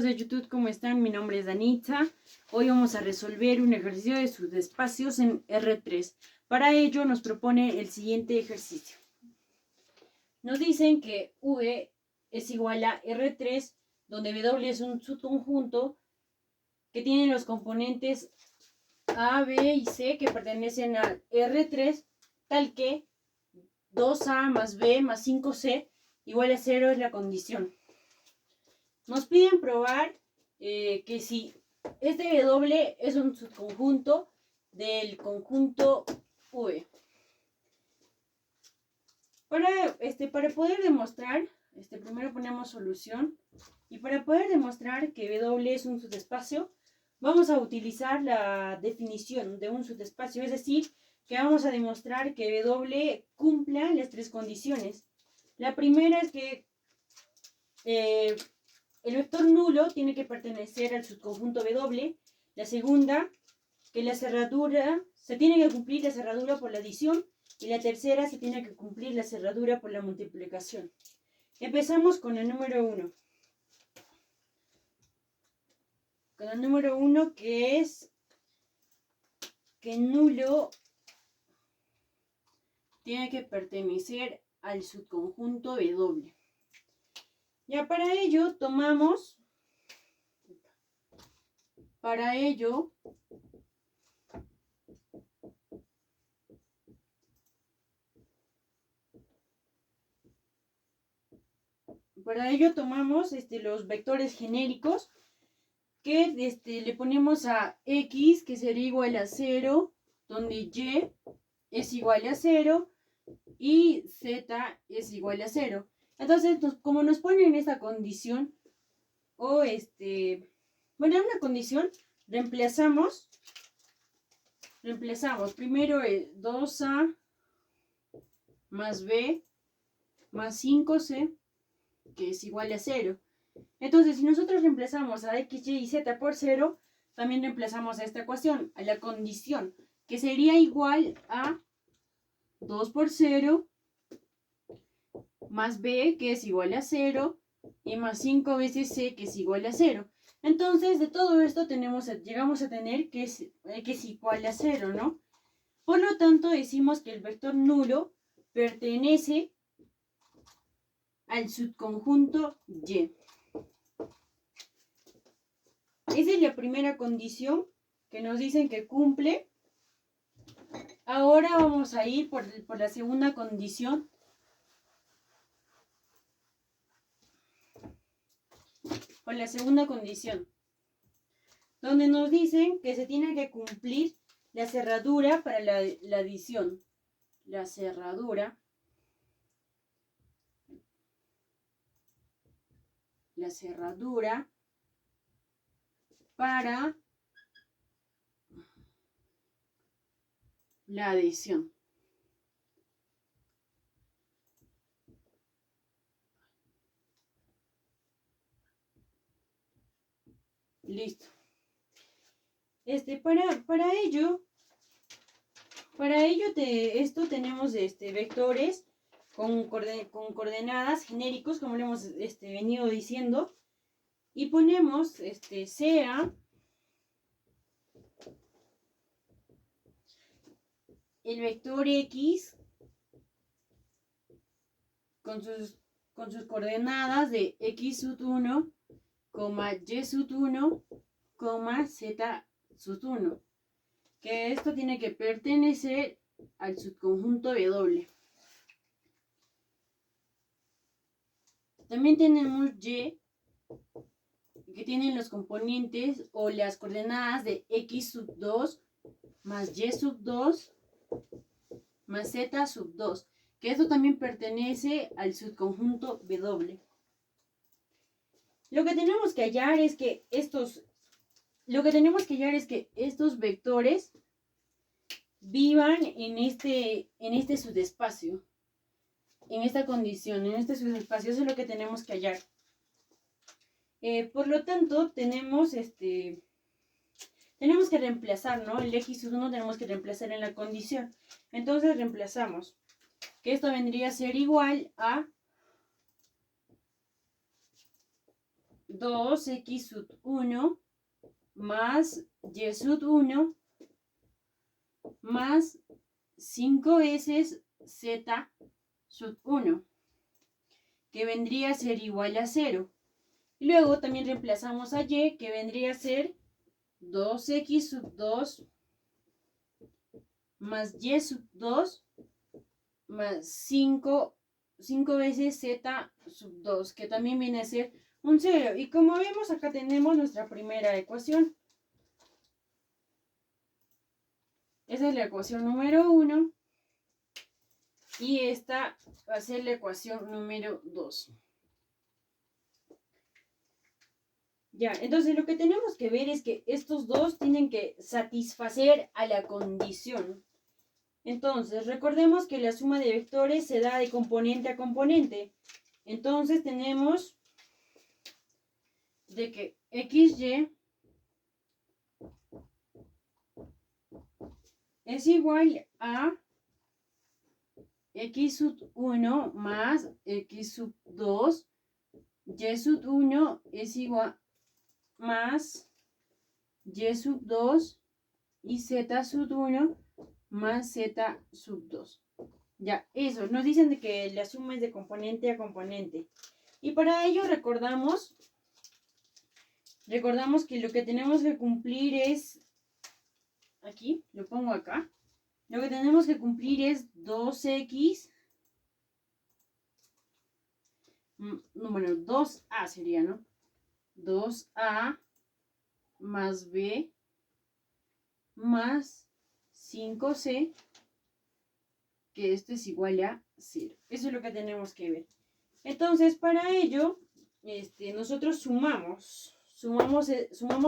amigos de YouTube, ¿cómo están? Mi nombre es Danitza. Hoy vamos a resolver un ejercicio de subespacios en R3. Para ello nos propone el siguiente ejercicio. Nos dicen que V es igual a R3, donde W es un subconjunto que tiene los componentes A, B y C que pertenecen al R3, tal que 2A más B más 5C igual a 0 es la condición. Nos piden probar que si este W es un subconjunto del conjunto V. Para poder demostrar, primero ponemos solución. Y para poder demostrar que W es un subespacio, vamos a utilizar la definición de un subespacio, es decir, que vamos a demostrar que W cumpla las tres condiciones. La primera es que el vector nulo tiene que pertenecer al subconjunto W. La segunda, que la cerradura, se tiene que cumplir la cerradura por la adición. Y la tercera, se tiene que cumplir la cerradura por la multiplicación. Empezamos con el número 1. Con el número 1, que es que nulo tiene que pertenecer al subconjunto W. Ya para ello tomamos, para ello tomamos los vectores genéricos que le ponemos a X, que sería igual a 0, donde Y es igual a 0 y Z es igual a 0. Entonces, como nos ponen esta condición, o bueno, una condición, reemplazamos primero el 2A más B más 5C, que es igual a 0. Entonces, si nosotros reemplazamos a X, Y y Z por 0, también reemplazamos a esta ecuación, a la condición, que sería igual a 2 por 0 más B, que es igual a 0, y más 5 veces C, que es igual a 0. Entonces, de todo esto llegamos a tener que es igual a 0, ¿no? Por lo tanto, decimos que el vector nulo pertenece al subconjunto Y. Esa es la primera condición que nos dicen que cumple. Ahora vamos a ir por la segunda condición. Por la segunda condición, donde nos dicen que se tiene que cumplir la cerradura para la adición. La cerradura para la adición. Listo. Para ello tenemos vectores con coordenadas genéricos, como lo hemos venido diciendo, y ponemos sea el vector X con sus coordenadas de X sub 1, Y sub 1, Z sub 1. Que esto tiene que pertenecer al subconjunto W. También tenemos Y, que tienen los componentes o las coordenadas de X sub 2 más Y sub 2 más Z sub 2, que esto también pertenece al subconjunto W. Lo que tenemos que hallar es que estos vectores vivan en este subespacio, en esta condición, en este subespacio. Eso es lo que tenemos que hallar. Por lo tanto, tenemos que reemplazar, ¿no? El X sub 1 tenemos que reemplazar en la condición. Entonces reemplazamos que esto vendría a ser igual a 2x sub 1 más y sub 1 más 5 veces z sub 1, que vendría a ser igual a 0. Y luego también reemplazamos a y, que vendría a ser 2x sub 2 más y sub 2 más 5 veces z sub 2, que también viene a ser un 0. Y como vemos, acá tenemos nuestra primera ecuación. Esa es la ecuación número 1. Y esta va a ser la ecuación número 2. Ya, entonces lo que tenemos que ver es que estos dos tienen que satisfacer a la condición. Entonces, recordemos que la suma de vectores se da de componente a componente. Entonces tenemos de que xy es igual a x sub 1 más x sub 2, y sub 1 es igual más y sub 2 y z sub 1 más z sub 2. Ya, eso, nos dicen de que la suma es de componente a componente. Y para ello recordamos que lo que tenemos que cumplir es, aquí, lo pongo acá, lo que tenemos que cumplir es 2x, bueno, 2a sería, ¿no? 2a más b más 5c, que esto es igual a 0. Eso es lo que tenemos que ver. Entonces, para ello, nosotros sumamos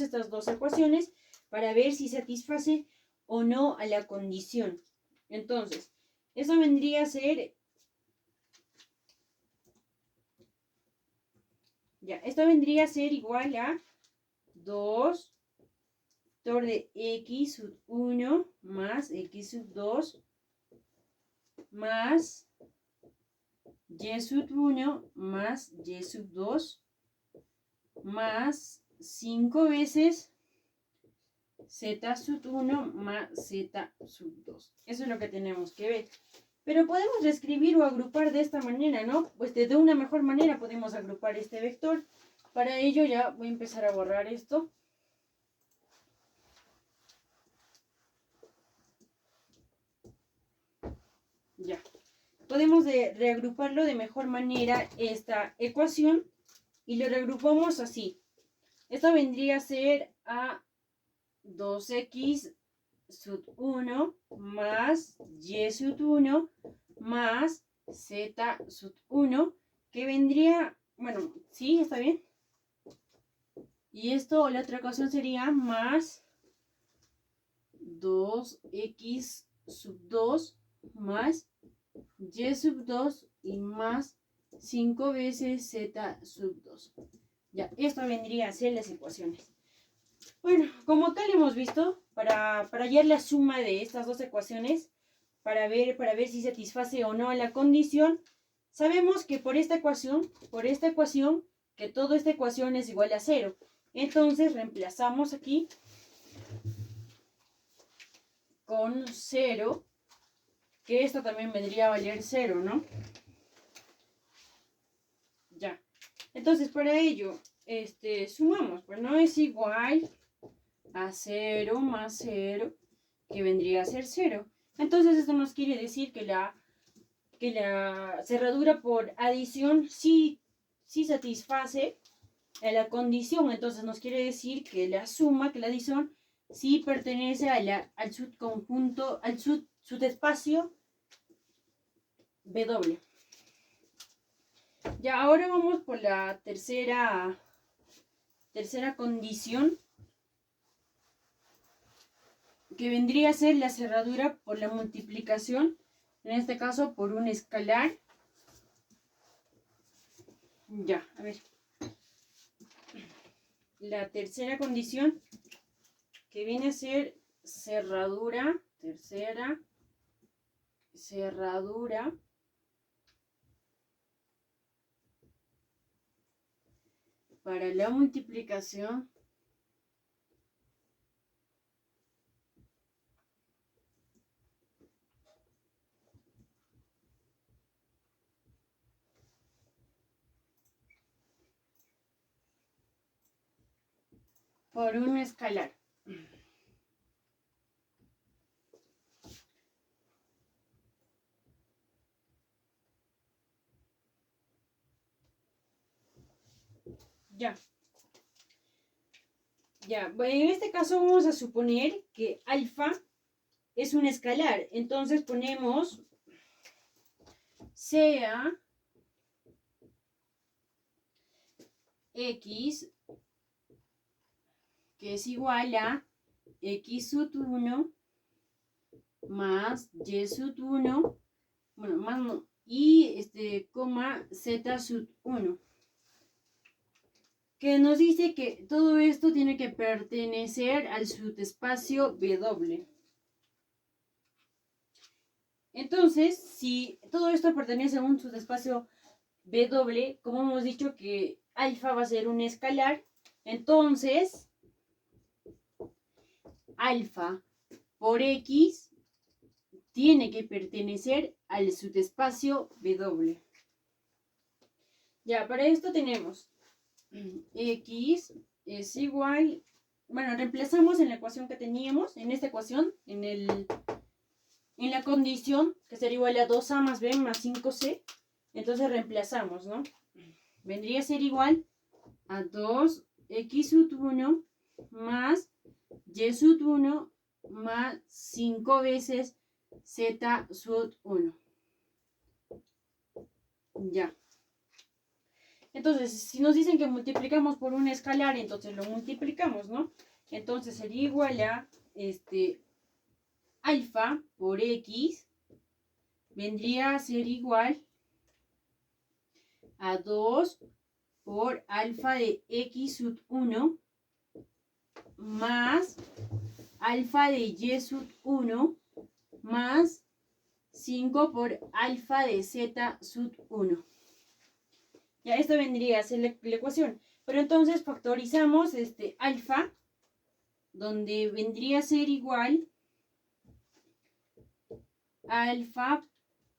estas dos ecuaciones para ver si satisface o no a la condición. Entonces, eso vendría a ser, ya, esto vendría a ser igual a 2 vector de x sub 1 más x sub 2 más y sub 1 más y sub 2 más 5 veces z sub 1 más z sub 2. Eso es lo que tenemos que ver. Pero podemos reescribir o agrupar de esta manera, ¿no? Pues de una mejor manera podemos agrupar este vector. Para ello ya voy a empezar a borrar esto. Ya. Podemos reagruparlo de mejor manera esta ecuación y lo reagrupamos así. Esto vendría a ser a 2x sub 1 más y sub 1 más z sub 1, que vendría, bueno, sí, está bien. Y esto, la otra ecuación sería más 2x sub 2 más y sub 2 y más 5 veces z sub 2. Ya, esto vendría a ser las ecuaciones. Bueno, como tal hemos visto, para hallar la suma de estas dos ecuaciones, para ver si satisface o no la condición, sabemos que por esta ecuación, que toda esta ecuación es igual a 0. Entonces reemplazamos aquí con 0, que esto también vendría a valer 0, ¿no? Ya. Entonces, para ello, sumamos, pues no es igual a 0 más 0, que vendría a ser 0. Entonces, esto nos quiere decir que la cerradura por adición sí satisface a la condición. Entonces, nos quiere decir que la suma, que la adición, sí pertenece al subconjunto, al subespacio W. Ya, ahora vamos por la tercera condición, que vendría a ser la cerradura por la multiplicación, en este caso por un escalar. Ya, a ver. La tercera condición, que viene a ser cerradura, para la multiplicación por un escalar. Ya. Ya, en este caso vamos a suponer que alfa es un escalar. Entonces ponemos sea x, que es igual a x sub 1 más y sub 1, bueno, más no, y coma z sub 1. Que nos dice que todo esto tiene que pertenecer al subespacio W. Entonces, si todo esto pertenece a un subespacio W, como hemos dicho que alfa va a ser un escalar, entonces alfa por x tiene que pertenecer al subespacio W. Ya, para esto tenemos x es igual, bueno, reemplazamos en la ecuación que teníamos, en esta ecuación, en la condición que sería igual a 2a más b más 5c, entonces reemplazamos, ¿no? Vendría a ser igual a 2x sub 1 más y sub 1 más 5 veces z sub 1. Ya. Entonces, si nos dicen que multiplicamos por un escalar, entonces lo multiplicamos, ¿no? Entonces sería igual a alfa por x vendría a ser igual a 2 por alfa de x sub 1 más alfa de y sub 1 más 5 por alfa de z sub 1. Ya, esto vendría a ser la ecuación. Pero entonces factorizamos alfa, donde vendría a ser igual alfa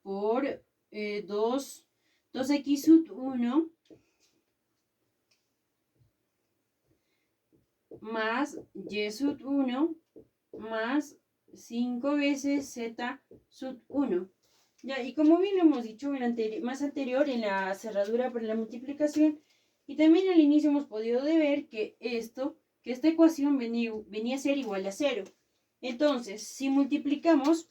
por 2x sub 1 más y sub 1 más 5 veces z sub 1. Ya, y como bien lo hemos dicho más anterior en la cerradura por la multiplicación, y también al inicio hemos podido ver que esta ecuación venía a ser igual a 0. Entonces, si multiplicamos,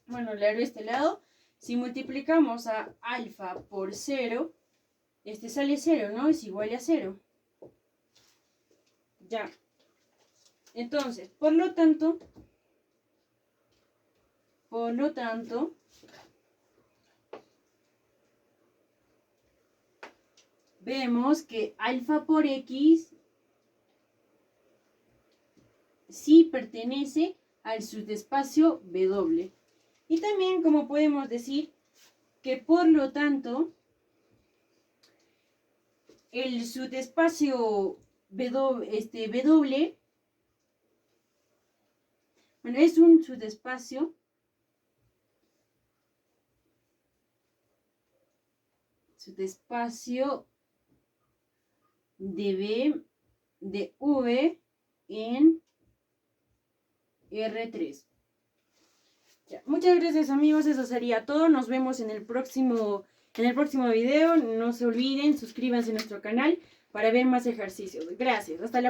bueno, le haré este lado, si multiplicamos a alfa por 0, sale 0, ¿no? Es igual a 0. Ya. Entonces, por lo tanto, vemos que alfa por x sí pertenece al subespacio W. Y también, como podemos decir, que por lo tanto, el subespacio W, bueno, es un subespacio de V en R3. Ya, muchas gracias, amigos, eso sería todo. Nos vemos en el próximo video. No se olviden, suscríbanse a nuestro canal para ver más ejercicios. Gracias, hasta la próxima.